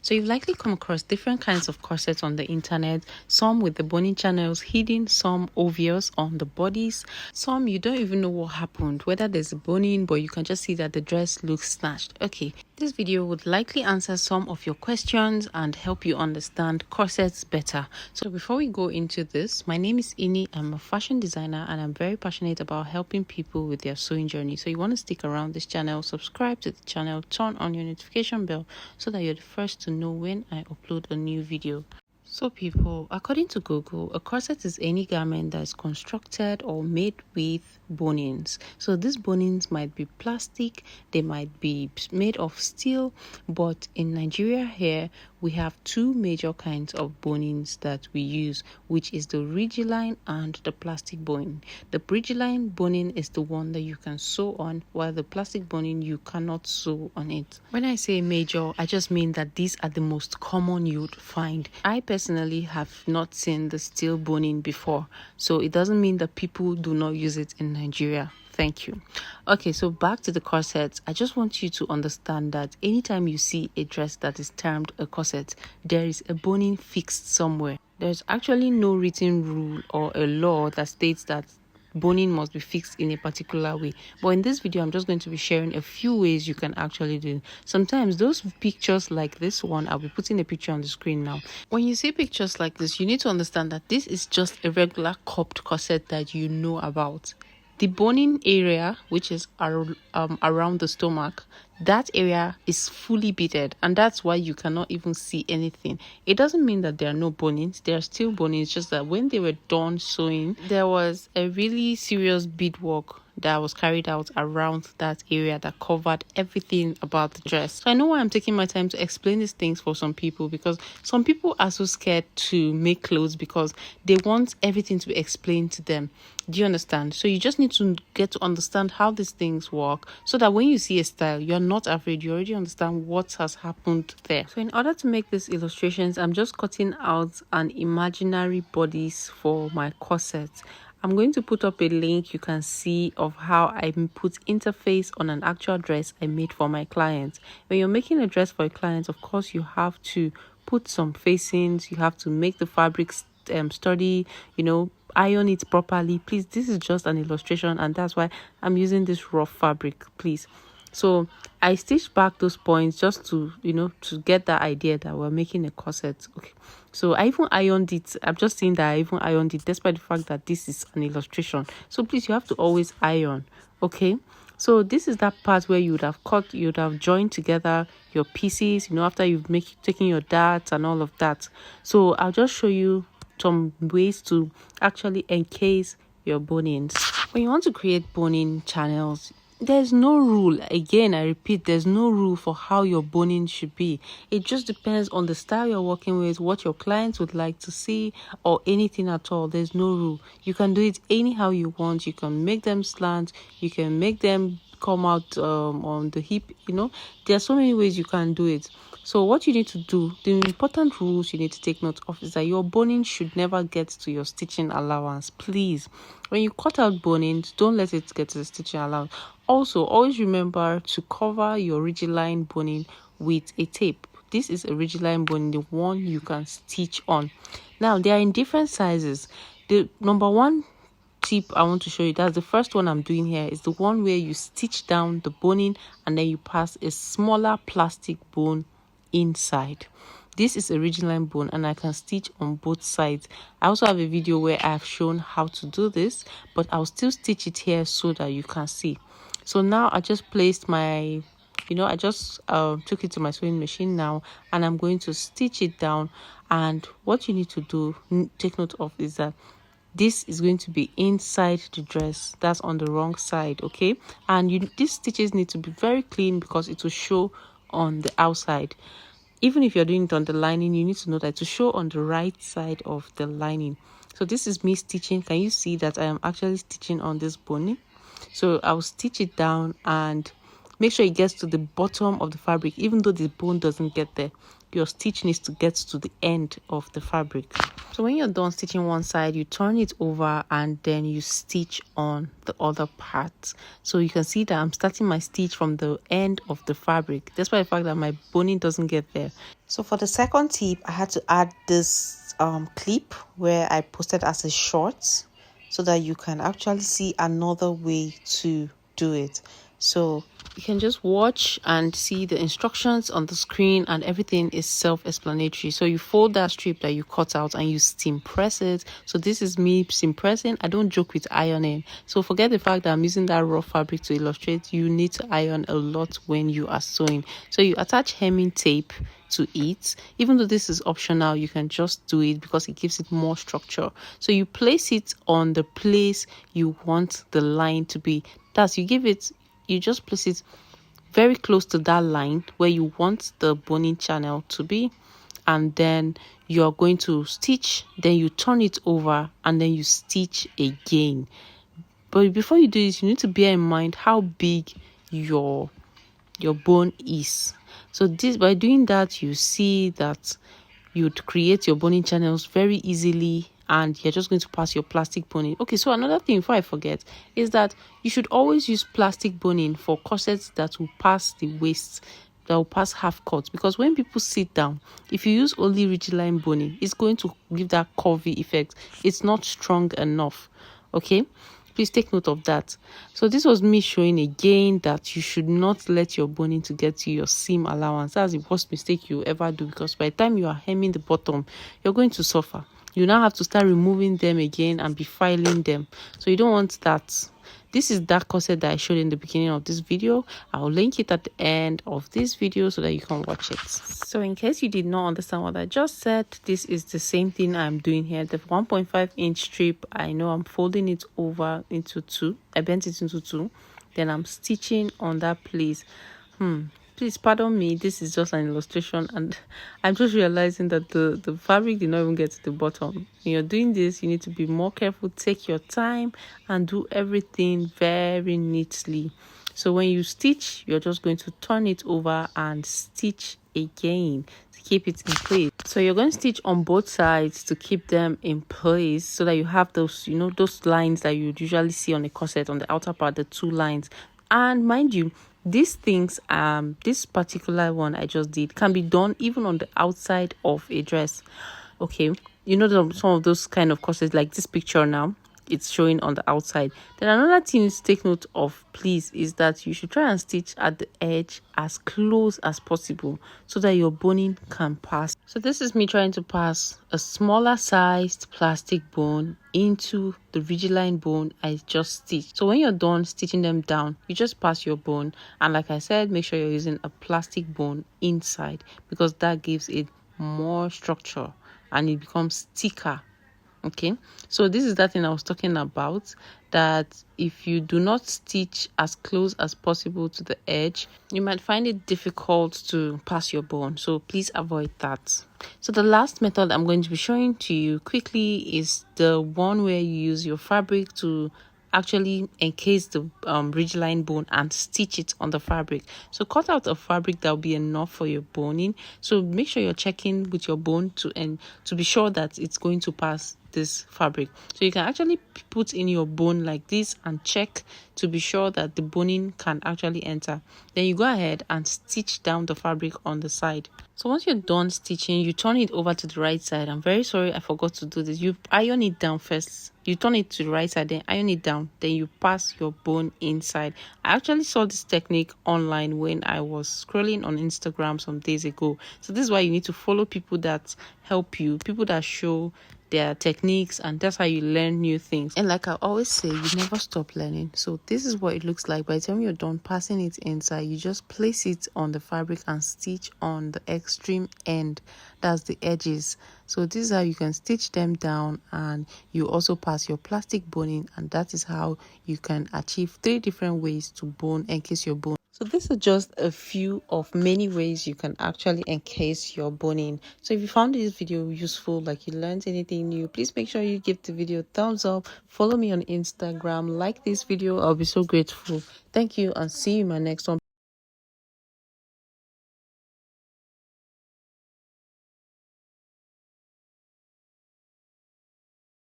So you've likely come across different kinds of corsets on the internet, some with the boning channels hidden, some obvious on the bodies, some you don't even know what happened, whether there's a boning, but you can just see that the dress looks snatched. Okay, this video would likely answer some of your questions and help you understand corsets better. So before we go into this, my name is Ini. I'm a fashion designer and I'm very passionate about helping people with their sewing journey. So you want to stick around this channel, subscribe to the channel, turn on your notification bell so that you're the first to know when I upload a new video. So people, according to Google, a corset is any garment that is constructed or made with bonings. So these bonings might be plastic, they might be made of steel, but in Nigeria here, we have two major kinds of bonings that we use, which is the ridgeline and the plastic boning. The ridgeline boning is the one that you can sew on, while the plastic boning you cannot sew on it. When I say major, I just mean that these are the most common you'd find. I personally have not seen the steel boning before, so it doesn't mean that people do not use it in Nigeria. Thank you. Okay, so back to the corsets. I just want you to understand that anytime you see a dress that is termed a corset, there is a boning fixed somewhere. There's actually no written rule or a law that states that boning must be fixed in a particular way. But in this video, I'm just going to be sharing a few ways you can actually do it. Sometimes those pictures like this one, I'll be putting a picture on the screen now. When you see pictures like this, you need to understand that this is just a regular cupped corset that you know about. The boning area, which is around the stomach, that area is fully beaded, and that's why you cannot even see anything. It doesn't mean that there are no bonings. There are still bonings, just that when they were done sewing, there was a really serious beadwork that was carried out around that area that covered everything about the dress. So I know why I'm taking my time to explain these things for some people, because some people are so scared to make clothes because they want everything to be explained to them. Do you understand? So you just need to get to understand how these things work so that when you see a style, you're not afraid. You already understand what has happened there. So in order to make these illustrations, I'm just cutting out an imaginary bodice for my corset. I'm going to put up a link you can see of how I put interface on an actual dress I made for my clients. When you're making a dress for a client, of course, you have to put some facings, you have to make the fabric sturdy, iron it properly. Please, this is just an illustration, and that's why I'm using this rough fabric, please. So I stitched back those points just to to get that idea that we're making a corset. Okay, so I even ironed it. I'm just saying that I even ironed it despite the fact that this is an illustration. So please, you have to always iron. Okay, so this is that part where you would have joined together your pieces, after you've taken your darts and all of that. So I'll just show you some ways to actually encase your bonings. When you want to create boning channels, there's no rule. Again, I repeat, there's no rule for how your boning should be. It just depends on the style you're working with, what your clients would like to see, or anything at all. There's no rule. You can do it anyhow you want. You can make them slant, you can make them come out on the hip. There are so many ways you can do it. So what you need to do, the important rules you need to take note of, is that your boning should never get to your stitching allowance. Please, when you cut out bonings, don't let it get to the stitching allowance. Also, always remember to cover your ridgeline boning with a tape. This is a ridgeline boning, the one you can stitch on. Now, they are in different sizes. The number one tip I want to show you, that's the first one I'm doing here, is the one where you stitch down the boning and then you pass a smaller plastic bone inside. This is a ridgeline bone and I can stitch on both sides. I also have a video where I've shown how to do this, but I'll still stitch it here so that you can see. So now I just placed my I just took it to my sewing machine now, and I'm going to stitch it down. And what you need to do, take note of, is that this is going to be inside the dress. That's on the wrong side, okay? And these stitches need to be very clean because it will show on the outside. Even if you're doing it on the lining, you need to know that to show on the right side of the lining. So this is me stitching. Can you see that I am actually stitching on this boning? So I'll stitch it down, and make sure it gets to the bottom of the fabric. Even though the bone doesn't get there, your stitch needs to get to the end of the fabric. So when you're done stitching one side, you turn it over and then you stitch on the other part. So you can see that I'm starting my stitch from the end of the fabric, despite the fact that my boning doesn't get there. So for the second tip, I had to add this clip where I posted as a short, so that you can actually see another way to do it. So you can just watch and see the instructions on the screen, and everything is self-explanatory. So you fold that strip that you cut out and you steam press it. So this is me steam pressing. I don't joke with ironing. So forget the fact that I'm using that raw fabric to illustrate. You need to iron a lot when you are sewing. So you attach hemming tape to it. Even though this is optional, you can just do it because it gives it more structure. So you place it on the place you want the line to be. You just place it very close to that line where you want the boning channel to be, and then you're going to stitch, then you turn it over and then you stitch again. But before you do this, you need to bear in mind how big your bone is. So this, by doing that, you see that you'd create your boning channels very easily, and you're just going to pass your plastic boning. Okay, so another thing before I forget is that you should always use plastic boning for corsets that will pass the waist, that will pass half cut, because when people sit down, if you use only ridge line boning, it's going to give that curvy effect. It's not strong enough. Okay, please take note of that. So this was me showing again that you should not let your boning to get to your seam allowance. That's the worst mistake you ever do, because by the time you are hemming the bottom, you're going to suffer. You now have to start removing them again and be filing them. So you don't want that. This is that corset that I showed in the beginning of this video. I'll link it at the end of this video so that you can watch it. So in case you did not understand what I just said, this is the same thing I'm doing here. The 1.5-inch strip, I know I'm folding it over into two. I bent it into two. Then I'm stitching on that place. Please pardon me, this is just an illustration, and I'm just realizing that the fabric did not even get to the bottom. When you're doing this, you need to be more careful, take your time, and do everything very neatly. So when you stitch, you're just going to turn it over and stitch again to keep it in place. So you're going to stitch on both sides to keep them in place, so that you have those, those lines that you usually see on a corset, on the outer part, the two lines. And mind you, these things, this particular one I just did, can be done even on the outside of a dress. Okay, some of those kind of corsets, like this picture now, it's showing on the outside. Then another thing to take note of, please, is that you should try and stitch at the edge as close as possible so that your boning can pass. So this is me trying to pass a smaller sized plastic bone into the ridgeline bone I just stitched. So when you're done stitching them down, you just pass your bone, and like I said, make sure you're using a plastic bone inside, because that gives it more structure and it becomes thicker. Okay, so this is that thing I was talking about, that if you do not stitch as close as possible to the edge, you might find it difficult to pass your bone. So please avoid that. So the last method I'm going to be showing to you quickly is the one where you use your fabric to actually encase the ridgeline bone and stitch it on the fabric. So cut out a fabric that will be enough for your boning. So make sure you're checking with your bone to be sure that it's going to pass this fabric. So you can actually put in your bone like this and check to be sure that the boning can actually enter. Then you go ahead and stitch down the fabric on the side. So once you're done stitching, you turn it over to the right side. I'm very sorry I forgot to do this. You iron it down first. You turn it to the right side, then iron it down, then you pass your bone inside. I actually saw this technique online when I was scrolling on Instagram some days ago. So this is why you need to follow people that help you, people that show their techniques, and that's how you learn new things. And like I always say, you never stop learning. So this is what it looks like. By the time you're done passing it inside, you just place it on the fabric and stitch on the extreme end, that's the edges. So this is how you can stitch them down, and you also pass your plastic boning, and that is how you can achieve 3 different ways to bone, encase your bone. So this is just a few of many ways you can actually encase your boning. So if you found this video useful, like you learned anything new, please make sure you give the video a thumbs up. Follow me on Instagram, like this video. I'll be so grateful. Thank you, and see you in my next one.